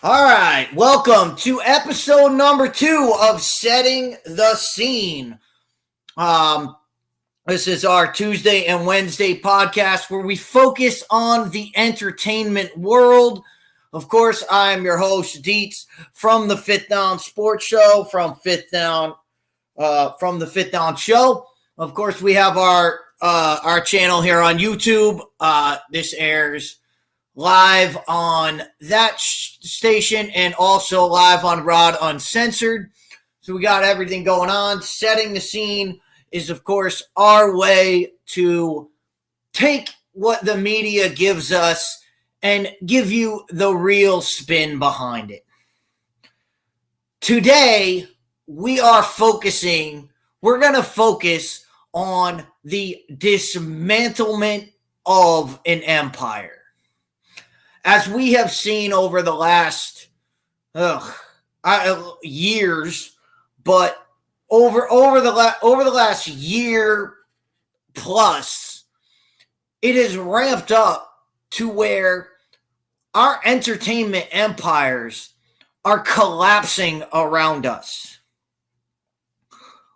All right, welcome to episode number 2 of Setting the Scene. Um, this is our Tuesday and Wednesday podcast where we focus on the entertainment world. Of course, I'm your host, Dietz, from the Fifth Down Sports Show, from the Fifth Down Show. Of course, we have our channel here on YouTube. This airs live on that station and also live on Rod Uncensored. So we got everything going on. Setting the Scene is, of course, our way to take what the media gives us and give you the real spin behind it. Today, we're going to focus on the dismantlement of an empire. As we have seen over the last years, but over the last year plus, it has ramped up to where our entertainment empires are collapsing around us.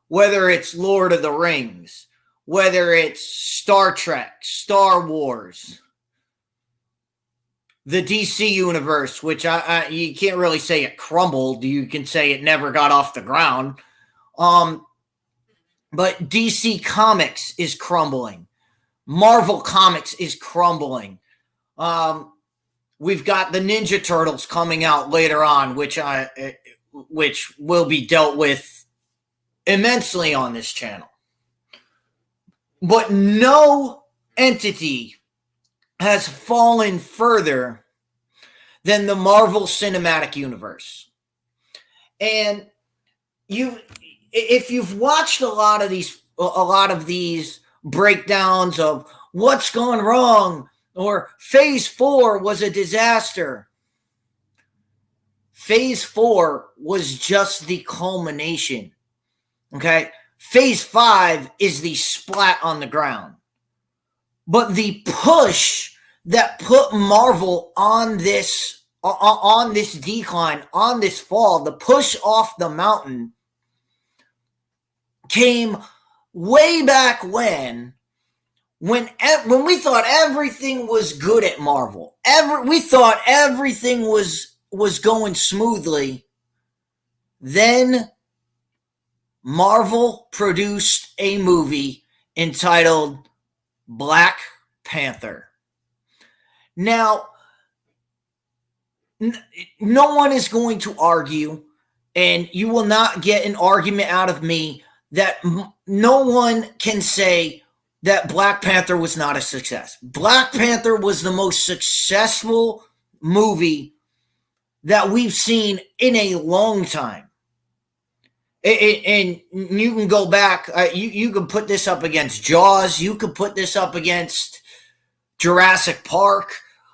Whether it's Lord of the Rings, whether it's Star Trek, Star Wars, the DC universe, which you can't really say it crumbled. You can say it never got off the ground. But DC Comics is crumbling. Marvel Comics is crumbling. We've got the Ninja Turtles coming out later on, which will be dealt with immensely on this channel. But no entity has fallen further than the Marvel Cinematic Universe. And if you've watched a lot of these breakdowns of what's gone wrong, or Phase 4 was a disaster. Phase 4 was just the culmination. Okay? Phase 5 is the splat on the ground. But the push that put Marvel on this decline, on this fall, the push off the mountain came way back when we thought everything was good at Marvel. We thought everything was going smoothly. Then Marvel produced a movie entitled Black Panther. Now, no one is going to argue, and you will not get an argument out of me that no one can say that Black Panther was not a success. Black Panther was the most successful movie that we've seen in a long time. And you can go back, you can put this up against Jaws, you could put this up against Jurassic Park,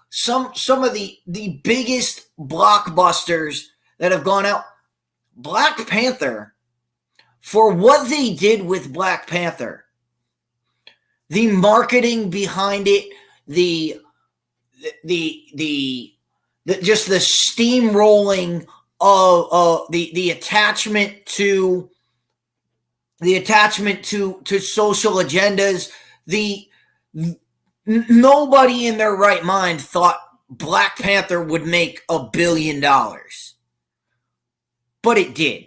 some of the biggest blockbusters that have gone out. Black Panther, for what they did with Black Panther, the marketing behind it, the just the steamrolling of the attachment to social agendas, nobody in their right mind thought Black Panther would make $1 billion, but it did.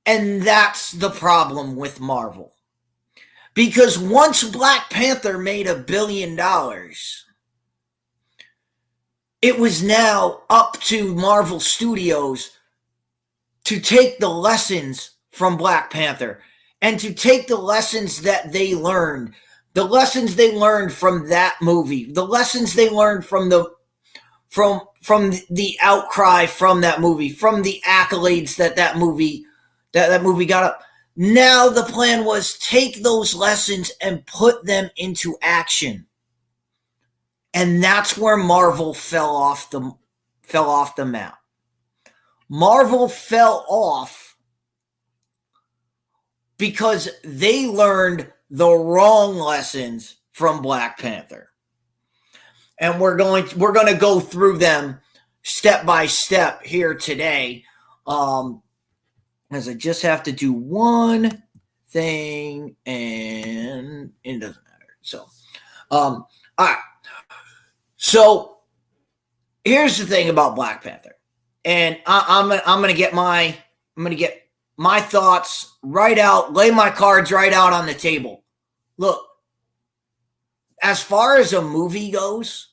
And that's the problem with Marvel, because once Black Panther made $1 billion, it was now up to Marvel Studios to take the lessons from Black Panther and to take the lessons that they learned, the lessons they learned from that movie, the lessons they learned from the outcry from that movie, from the accolades that movie got up. Now the plan was take those lessons and put them into action. And that's where Marvel fell off the map. Marvel fell off because they learned the wrong lessons from Black Panther. And we're going to go through them step by step here today. As I just have to do one thing and it doesn't matter. So, all right. So here's the thing about Black Panther, and I'm gonna get my thoughts right out, lay my cards right out on the table. Look, as far as a movie goes,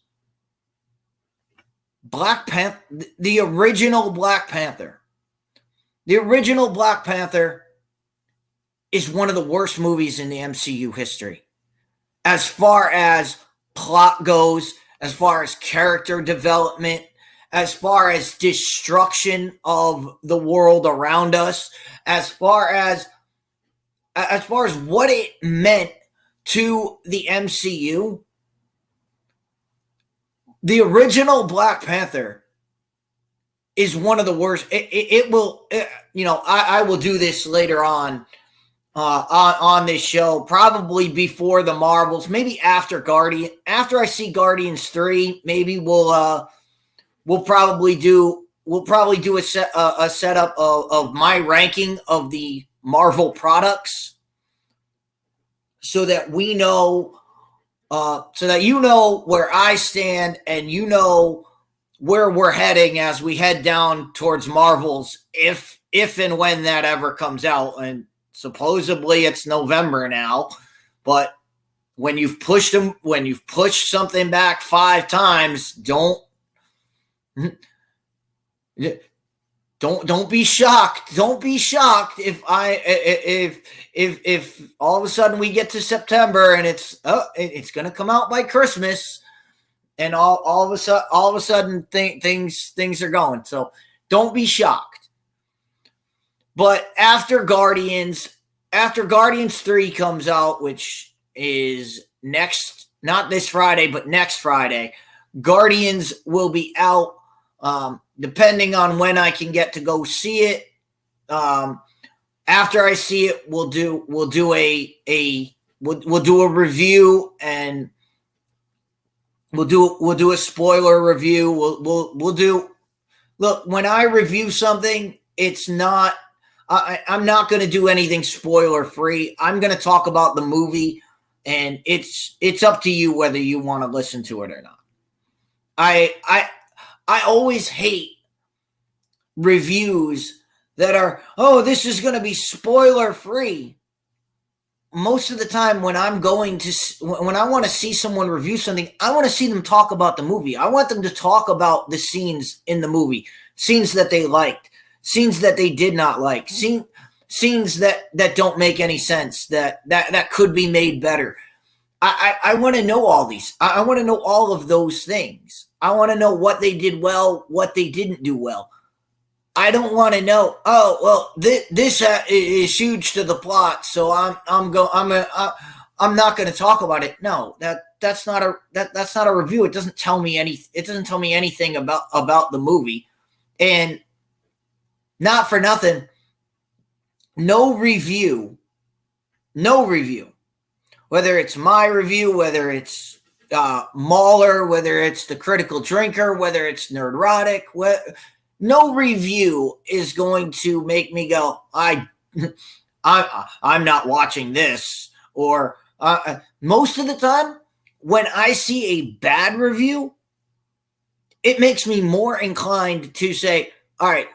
Black Panther, the original Black Panther is one of the worst movies in the MCU history. As far as plot goes, as far as character development, as far as destruction of the world around us, as far as what it meant to the MCU, the original Black Panther is one of the worst. It will, I will do this later on this show, probably before the Marvels, maybe after I see Guardians 3, maybe we'll probably do a setup of my ranking of the Marvel products, so that we know, so that you know where I stand and you know where we're heading as we head down towards Marvels, if and when that ever comes out. And supposedly it's November now, but when you've pushed something back 5 times, don't be shocked. Don't be shocked if all of a sudden we get to September and it's going to come out by Christmas, and all of a sudden things are going. So don't be shocked. But after Guardians 3 comes out, which is not this Friday, but next Friday, Guardians will be out. Depending on when I can get to go see it. After I see it, we'll do a review, and we'll do a spoiler review. We'll do. Look, when I review something, it's not. I'm not going to do anything spoiler free. I'm going to talk about the movie, and it's up to you whether you want to listen to it or not. I always hate reviews that are, this is going to be spoiler free. Most of the time when I want to see someone review something, I want to see them talk about the movie. I want them to talk about the scenes in the movie, scenes that they liked, scenes that they did not like, scenes that don't make any sense, that could be made better. I want to know all these. I want to know all of those things. I want to know what they did well, what they didn't do well. I don't want to know, this is huge to the plot, so I'm not going to talk about it. No, that's not a review. It doesn't tell me anything about the movie. And not for nothing, no review, whether it's my review, whether it's Mahler, whether it's The Critical Drinker, whether it's Nerdrotic, no review is going to make me go, I'm not watching this. Or most of the time, when I see a bad review, it makes me more inclined to say, all right,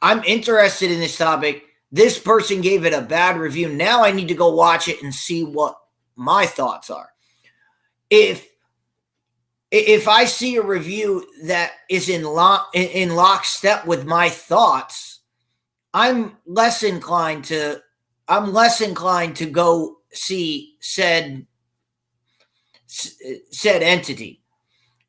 I'm interested in this topic. This person gave it a bad review. Now I need to go watch it and see what my thoughts are. If I see a review that is in lockstep with my thoughts, I'm less inclined to go see said entity.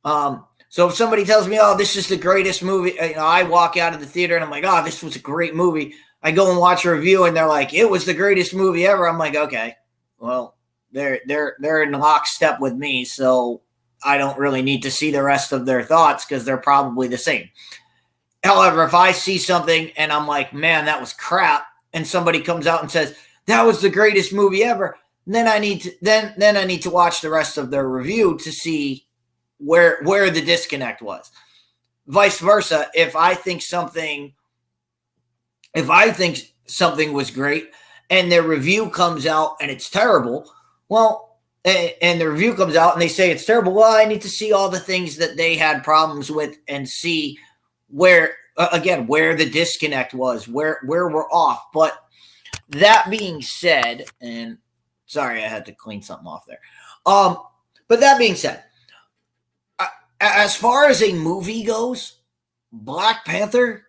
So if somebody tells me, this is the greatest movie, I walk out of the theater and I'm like, this was a great movie. I go and watch a review and they're like, it was the greatest movie ever. I'm like, okay, well, they're in lockstep with me, so I don't really need to see the rest of their thoughts because they're probably the same. However, if I see something and I'm like, man, that was crap, and somebody comes out and says that was the greatest movie ever, then I need to watch the rest of their review to see where the disconnect was. vice versa. If I think something was great and their review comes out and it's terrible, well, and the review comes out and they say it's terrible, well, I need to see all the things that they had problems with and see where, again, where the disconnect was, where we're off. But that being said, and sorry, I had to clean something off there. But that being said, as far as a movie goes, Black Panther,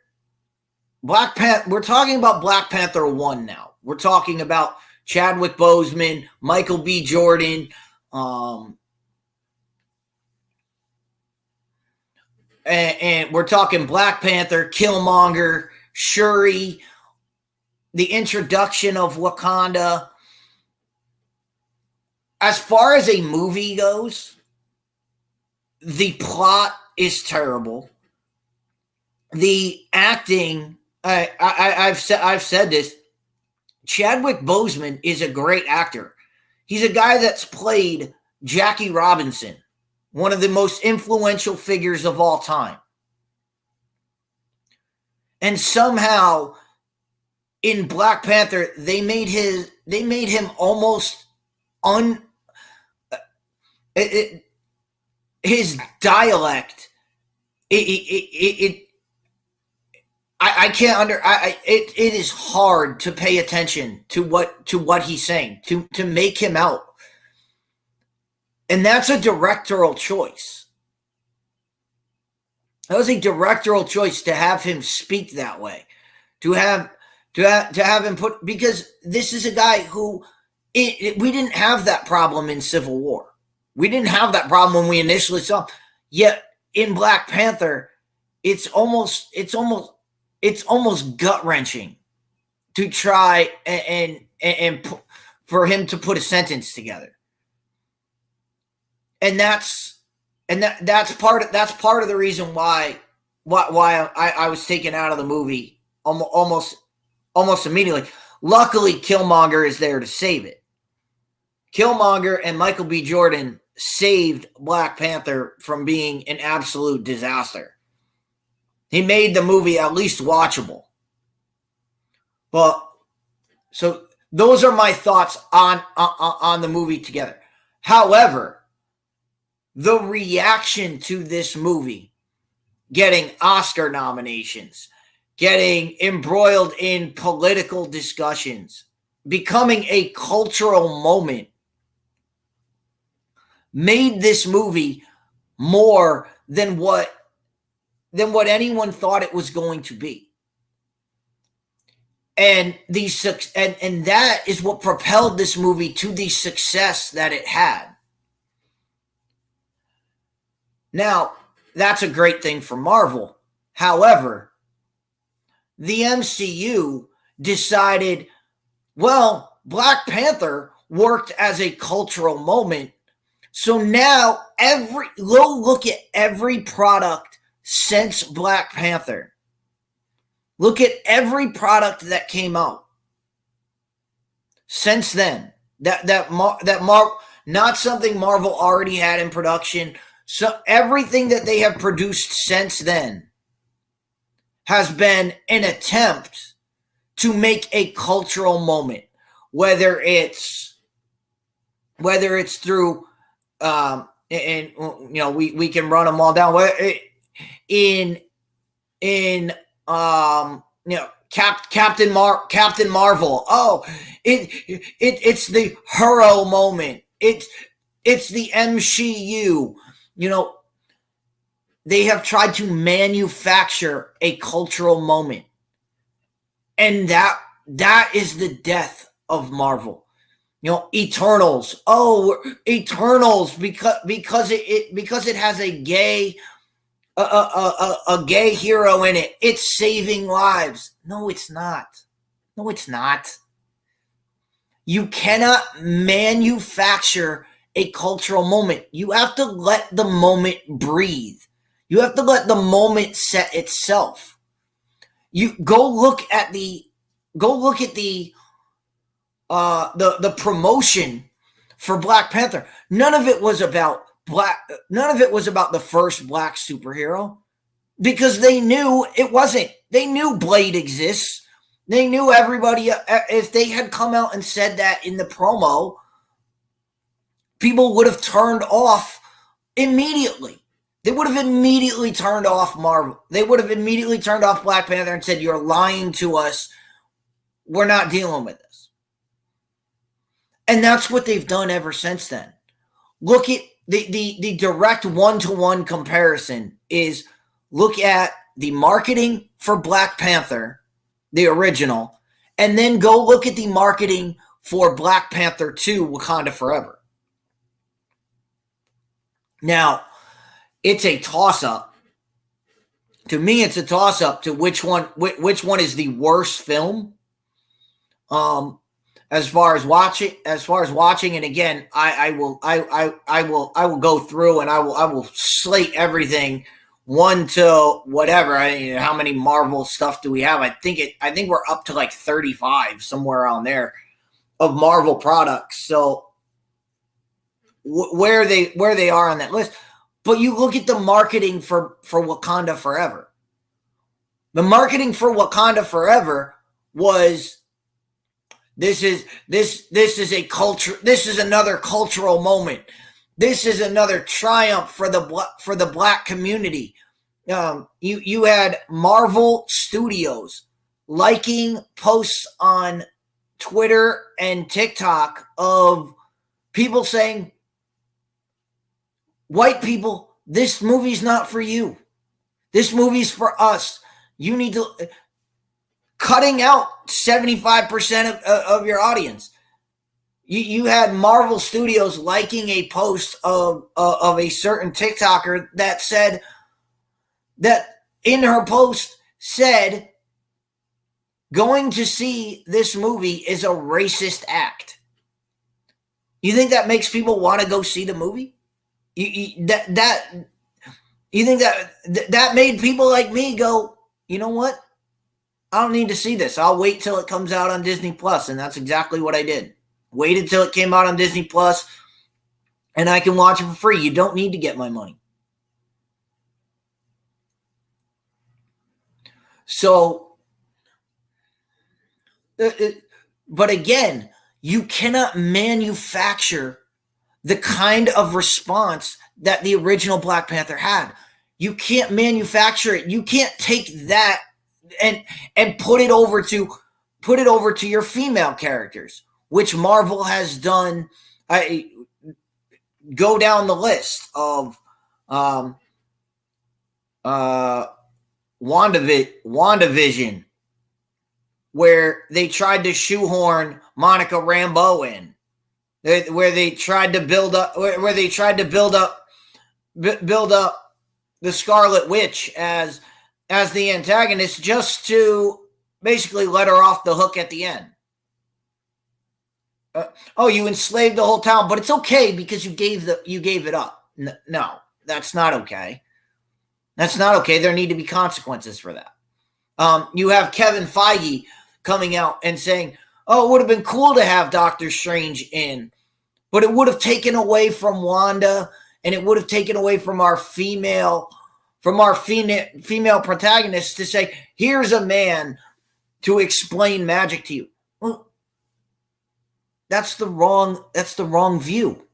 we're talking about Black Panther 1 now. We're talking about Chadwick Boseman, Michael B. Jordan, and we're talking Black Panther, Killmonger, Shuri, the introduction of Wakanda. As far as a movie goes, the plot is terrible. The acting, I've said this. Chadwick Boseman is a great actor. He's a guy that's played Jackie Robinson, one of the most influential figures of all time. And somehow in Black Panther, they made him almost his dialect. It is hard to pay attention to what he's saying, to make him out. And that's a directorial choice. That was a directorial choice to have him speak that way, to have him put, because this is a guy who we didn't have that problem in Civil War. We didn't have that problem when we initially saw him. Yet in Black Panther, it's almost gut-wrenching to try and for him to put a sentence together. And that's part of the reason why I was taken out of the movie almost immediately. Luckily, Killmonger is there to save it. Killmonger and Michael B. Jordan saved Black Panther from being an absolute disaster. He made the movie at least watchable. But so those are my thoughts on the movie together. However, the reaction to this movie, getting Oscar nominations, getting embroiled in political discussions, becoming a cultural moment, made this movie more than what anyone thought it was going to be. And and that is what propelled this movie to the success that it had. Now, that's a great thing for Marvel. However, the MCU decided, well, Black Panther worked as a cultural moment. So now look at every product since Black Panther. Look at every product that came out since then. Not something Marvel already had in production. So everything that they have produced since then has been an attempt to make a cultural moment, whether it's through and we can run them all down. Captain Marvel. Oh, it's the hero moment. It's the MCU. They have tried to manufacture a cultural moment, and that is the death of Marvel. Eternals. Oh, Eternals because it has a gay hero in it. It's saving lives. No, it's not. No, it's not. You cannot manufacture a cultural moment. You have to let the moment breathe. You have to let the moment set itself. You go look at the promotion for Black Panther. None of it was about the first black superhero. because they knew it wasn't. They knew Blade exists. They knew everybody. If they had come out and said that in the promo, people would have turned off immediately. They would have immediately turned off Marvel. They would have immediately turned off Black Panther and said, "You're lying to us. We're not dealing with this." And that's what they've done ever since then. Look at the direct one-to-one comparison is look at the marketing for Black Panther, the original, and then go look at the marketing for Black Panther 2, Wakanda Forever. Now, it's a toss-up. To me, it's a toss-up to which one is the worst film. As far as watching, and again, I will go through and I will slate everything 1 to whatever. How many Marvel stuff do we have? I think we're up to like 35, somewhere around there, of Marvel products. So where they are on that list. But you look at the marketing for Wakanda Forever. The marketing for Wakanda Forever was this is a culture. This is another cultural moment. This is another triumph for the Black community. You had Marvel Studios liking posts on Twitter and TikTok of people saying, "White people, this movie's not for you. This movie's for us. You need to..." Cutting out 75% of your audience. You had Marvel Studios liking a post of a certain TikToker that said that in her post said, "Going to see this movie is a racist act." You think that makes people want to go see the movie? You think that made people like me go, "You know what? I don't need to see this. I'll wait till it comes out on Disney Plus." And that's exactly what I did. Waited till it came out on Disney Plus, and I can watch it for free. You don't need to get my money. So, but again, you cannot manufacture the kind of response that the original Black Panther had. You can't manufacture it. You can't take that and put it over to your female characters, which Marvel has done. I go down the list of WandaVision, where they tried to shoehorn Monica Rambeau in, where they tried to build up the Scarlet Witch as the antagonist, just to basically let her off the hook at the end. You enslaved the whole town, but it's okay because you gave it up. No, that's not okay. That's not okay. There need to be consequences for that. You have Kevin Feige coming out and saying, "Oh, it would have been cool to have Doctor Strange in, but it would have taken away from Wanda, and it would have taken away from our female protagonists to say, here's a man to explain magic to you." Well, that's the wrong view.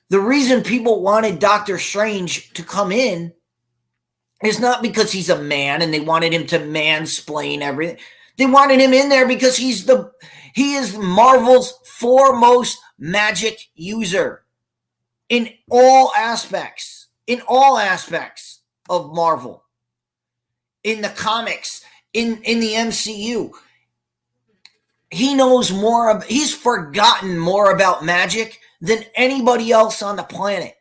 The reason people wanted Doctor Strange to come in is not because he's a man and they wanted him to mansplain everything. They wanted him in there because he is Marvel's foremost magic user in all aspects of Marvel, in the comics, in the MCU. He knows more. He's forgotten more about magic than anybody else on the planet.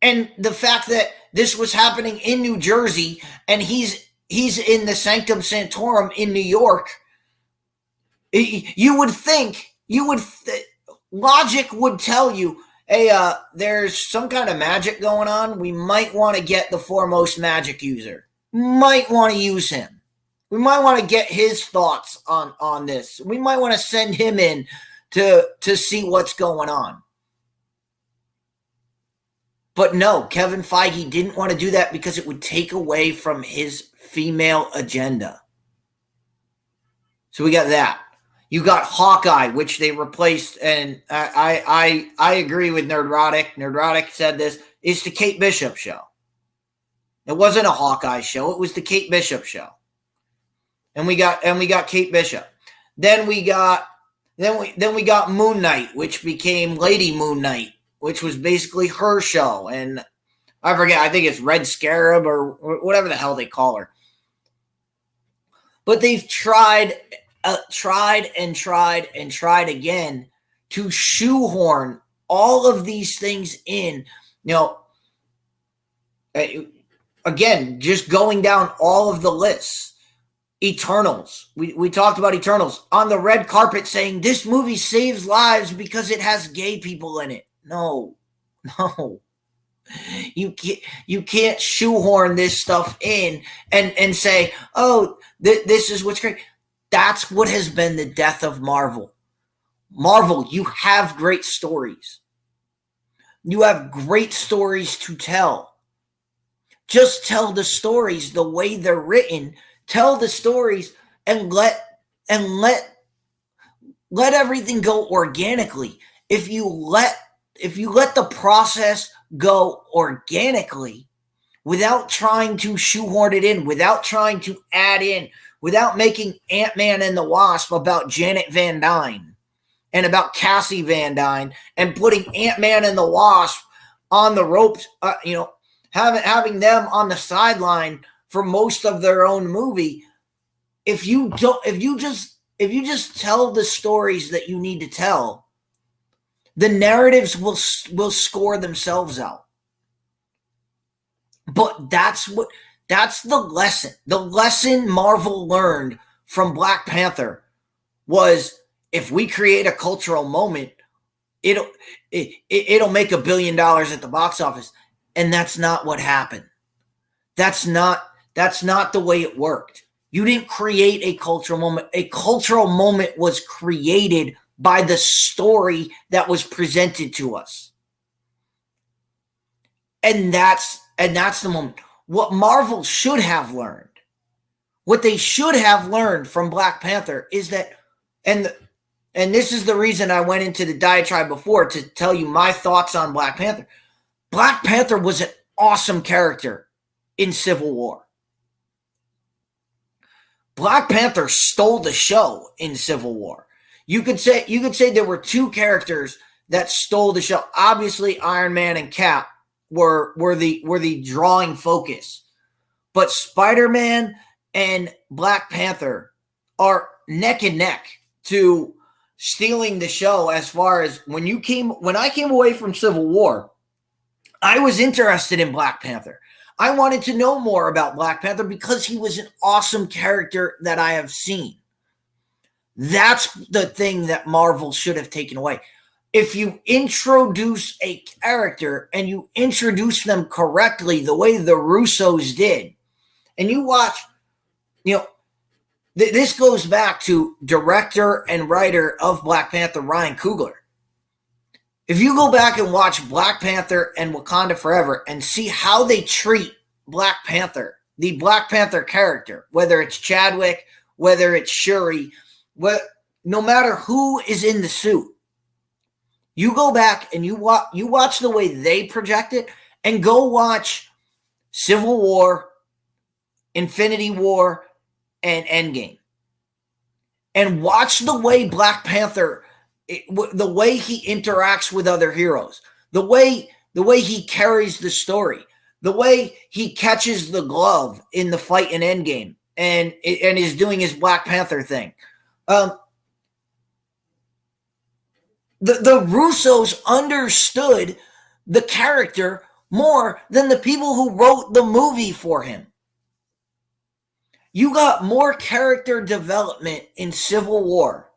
And the fact that this was happening in New Jersey and he's in the Sanctum Sanctorum in New York, you would think, logic would tell you, hey, there's some kind of magic going on. We might want to get the foremost magic user. Might want to use him. We might want to get his thoughts on this. We might want to send him in to see what's going on. But no, Kevin Feige didn't want to do that because it would take away from his female agenda. So we got that. You got Hawkeye, which they replaced, and I agree with Nerdrotic. Nerdrotic said this. It's the Kate Bishop show. It wasn't a Hawkeye show. It was the Kate Bishop show. And we got Kate Bishop. Then we got Moon Knight, which became Lady Moon Knight, which was basically her show. And I forget, I think it's Red Scarab or whatever the hell they call her. But they've tried again to shoehorn all of these things in. Again, just going down all of the lists. Eternals. We talked about Eternals on the red carpet saying this movie saves lives because it has gay people in it. No. You can't shoehorn this stuff in and say, oh, this is what's great. That's what has been the death of Marvel. Marvel, you have great stories. You have great stories to tell. Just tell the stories the way they're written. Tell the stories and let everything go organically. If you let the process go organically without trying to shoehorn it in, without trying to add in, without making Ant-Man and the Wasp about Janet Van Dyne and about Cassie Van Dyne and putting Ant-Man and the Wasp on the ropes, having them on the sideline for most of their own movie. If you just tell the stories that you need to tell, the narratives will score themselves out. But that's the lesson. The lesson Marvel learned from Black Panther was, if we create a cultural moment, it'll make $1 billion at the box office. And that's not what happened. That's not the way it worked. You didn't create a cultural moment. A cultural moment was created by the story that was presented to us. And that's the moment. What Marvel should have learned, what they should have learned from Black Panther is that, and this is the reason I went into the diatribe before to tell you my thoughts on Black Panther. Black Panther was an awesome character in Civil War. Black Panther stole the show in Civil War. You could say there were two characters that stole the show. Obviously, Iron Man and Cap were the drawing focus. But Spider-Man and Black Panther are neck and neck to stealing the show. As far as when I came away from Civil War, I was interested in Black Panther. I wanted to know more about Black Panther because he was an awesome character that I have seen. That's the thing that Marvel should have taken away. If you introduce a character and you introduce them correctly, the way the Russos did, and you watch, this goes back to director and writer of Black Panther, Ryan Coogler. If you go back and watch Black Panther and Wakanda Forever and see how they treat Black Panther, the Black Panther character, whether it's Chadwick, whether it's Shuri, no matter who is in the suit, you go back and you watch the way they project it, and go watch Civil War, Infinity War, and Endgame. And watch the way Black Panther, the way he interacts with other heroes, the way he carries the story, the way he catches the glove in the fight in Endgame and is doing his Black Panther thing. The Russos understood the character more than the people who wrote the movie for him. You got more character development in Civil War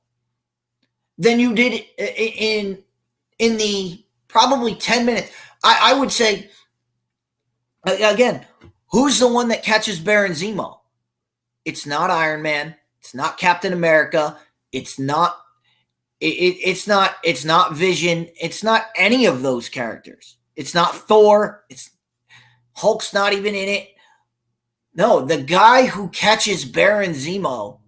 than you did in the probably 10 minutes. I would say, again, who's the one that catches Baron Zemo? It's not Iron Man. It's not Captain America. It's not Vision. It's not any of those characters. It's not Thor. It's Hulk's not even in it. No, the guy who catches Baron Zemo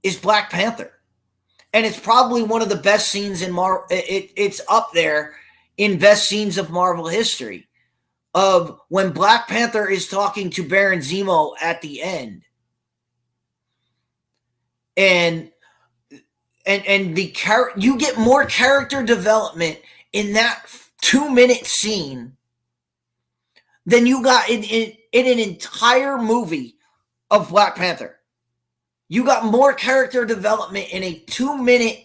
is Black Panther. And it's probably one of the best scenes in Marvel. It's up there in best scenes of Marvel history, of when Black Panther is talking to Baron Zemo at the end. And you get more character development in that 2-minute scene than you got in an entire movie of Black Panther. You got more character development in a 2-minute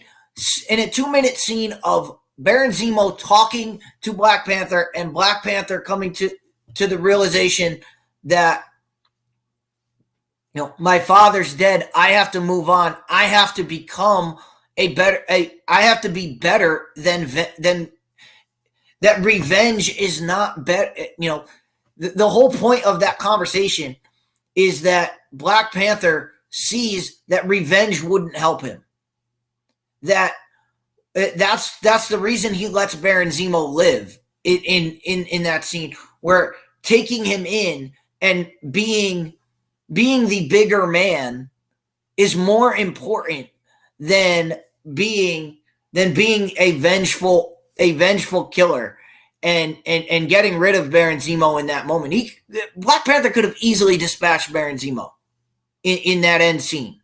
scene of Baron Zemo talking to Black Panther, and Black Panther coming to the realization that, my father's dead. I have to move on. I have to become I have to be better than that. Revenge is not better. The whole point of that conversation is that Black Panther sees that revenge wouldn't help him. That's the reason he lets Baron Zemo live in that scene, where taking him in and being the bigger man is more important than being a vengeful killer. And getting rid of Baron Zemo in that moment. Black Panther could have easily dispatched Baron Zemo in that end scene.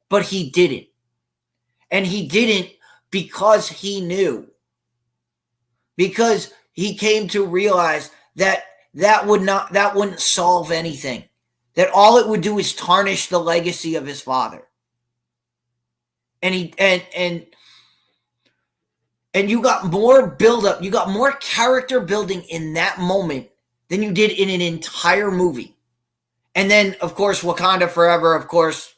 But he didn't. And he didn't because he knew. Because he came to realize that wouldn't solve anything. That all it would do is tarnish the legacy of his father. And you got more buildup, you got more character building in that moment than you did in an entire movie. And then, of course, Wakanda Forever, of course,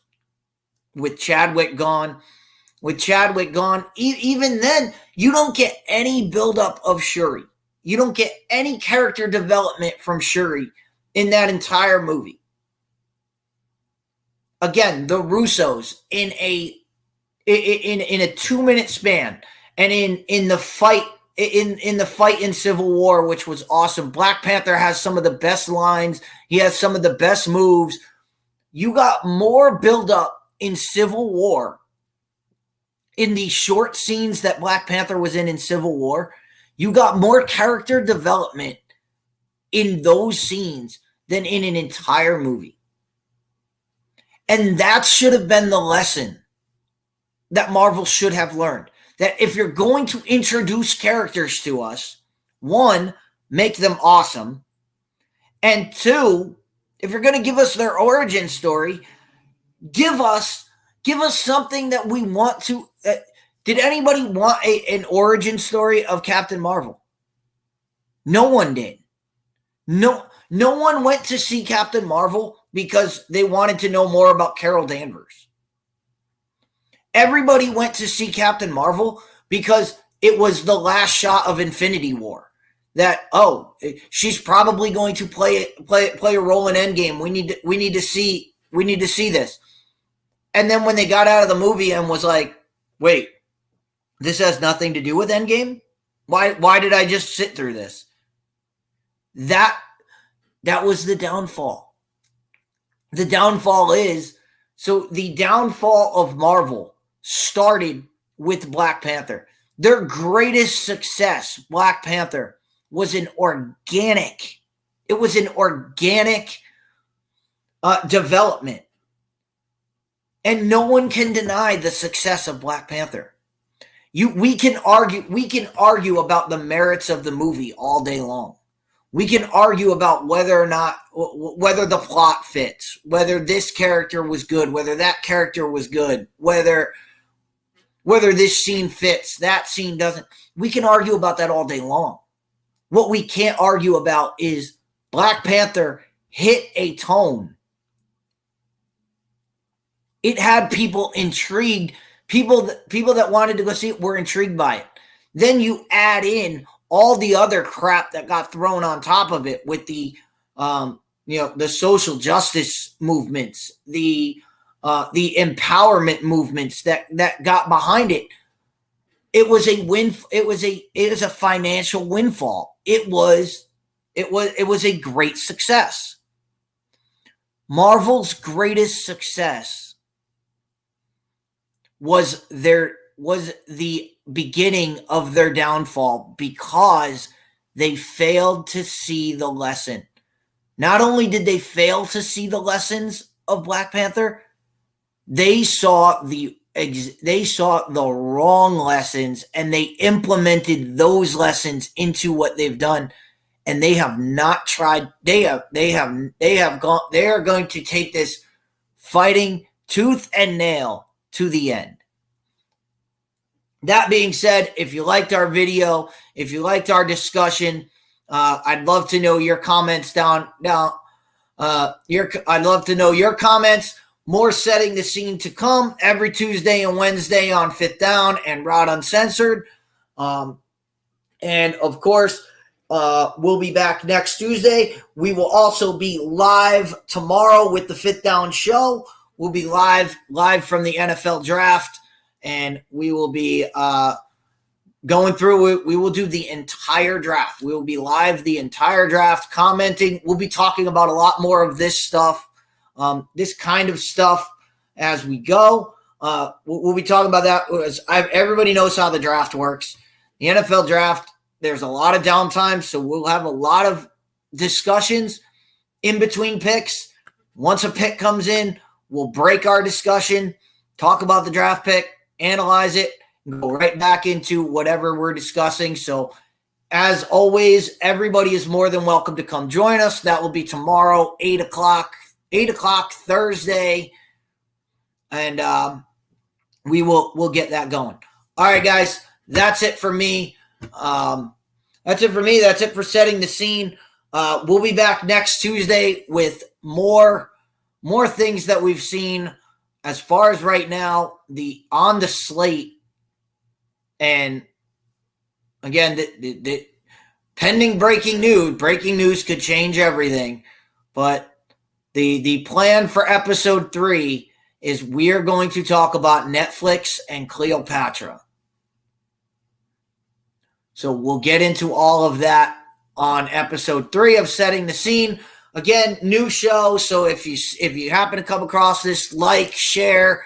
with Chadwick gone. Even then, you don't get any buildup of Shuri. You don't get any character development from Shuri in that entire movie. Again, the Russos in a 2-minute span. And in the fight in Civil War, which was awesome, Black Panther has some of the best lines. He has some of the best moves. You got more buildup in Civil War, in the short scenes that Black Panther was in Civil War. You got more character development in those scenes than in an entire movie. And that should have been the lesson that Marvel should have learned. That if you're going to introduce characters to us, 1, make them awesome. And 2, if you're going to give us their origin story, give us something that we want to. Did anybody want an origin story of Captain Marvel? No one did. No one went to see Captain Marvel because they wanted to know more about Carol Danvers. Everybody went to see Captain Marvel because it was the last shot of Infinity War. That, she's probably going to play a role in Endgame. We need to see this. And then when they got out of the movie and was like, wait, this has nothing to do with Endgame? Why did I just sit through this? That was the downfall. The downfall of Marvel started with Black Panther. Their greatest success, Black Panther, was an organic. It was an organic development. And no one can deny the success of Black Panther. We can argue about the merits of the movie all day long. We can argue about whether the plot fits, whether this character was good, whether that character was good, whether this scene fits, that scene doesn't. We can argue about that all day long. What we can't argue about is Black Panther hit a tone. It had people intrigued. People that wanted to go see it were intrigued by it. Then you add in all the other crap that got thrown on top of it with the social justice movements, the empowerment movements that got behind it. It was a win. It was a financial windfall. It was a great success. Marvel's greatest success was the beginning of their downfall because they failed to see the lesson. Not only did they fail to see the lessons of Black Panther, they saw the wrong lessons, and they implemented those lessons into what they've done. And they have not tried. They are going to take this fighting tooth and nail to the end. That being said, if you liked our video, if you liked our discussion, I'd love to know your comments down. I'd love to know your comments. More Setting the Scene to come every Tuesday and Wednesday on Fifth Down and Rod Uncensored. And of course, we'll be back next Tuesday. We will also be live tomorrow with the Fifth Down Show. We'll be live from the NFL Draft, and we will be going through it. We will do the entire draft. We will be live the entire draft, commenting. We'll be talking about a lot more of this stuff, this kind of stuff as we go. We'll be talking about that. Everybody knows how the draft works. The NFL Draft, there's a lot of downtime, so we'll have a lot of discussions in between picks. Once a pick comes in, we'll break our discussion, talk about the draft pick, analyze it, and go right back into whatever we're discussing. So, as always, everybody is more than welcome to come join us. That will be tomorrow, 8 o'clock Thursday, and we'll get that going. All right, guys, that's it for me. That's it for Setting the Scene. We'll be back next Tuesday with more things that we've seen as far as right now on the slate. And again, the pending breaking news could change everything. But the plan for episode 3 is we are going to talk about Netflix and Cleopatra. So we'll get into all of that on episode 3 of Setting the Scene. Again, new show. So if you happen to come across this, like, share,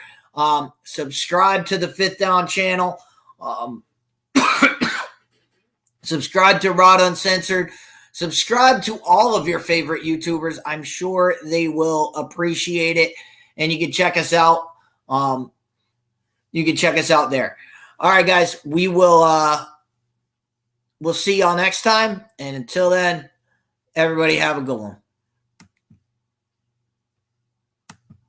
subscribe to the Fifth Down channel, subscribe to Rod Uncensored, subscribe to all of your favorite YouTubers. I'm sure they will appreciate it, and you can check us out. You can check us out there. All right, guys, we'll see y'all next time. And until then, everybody have a good one.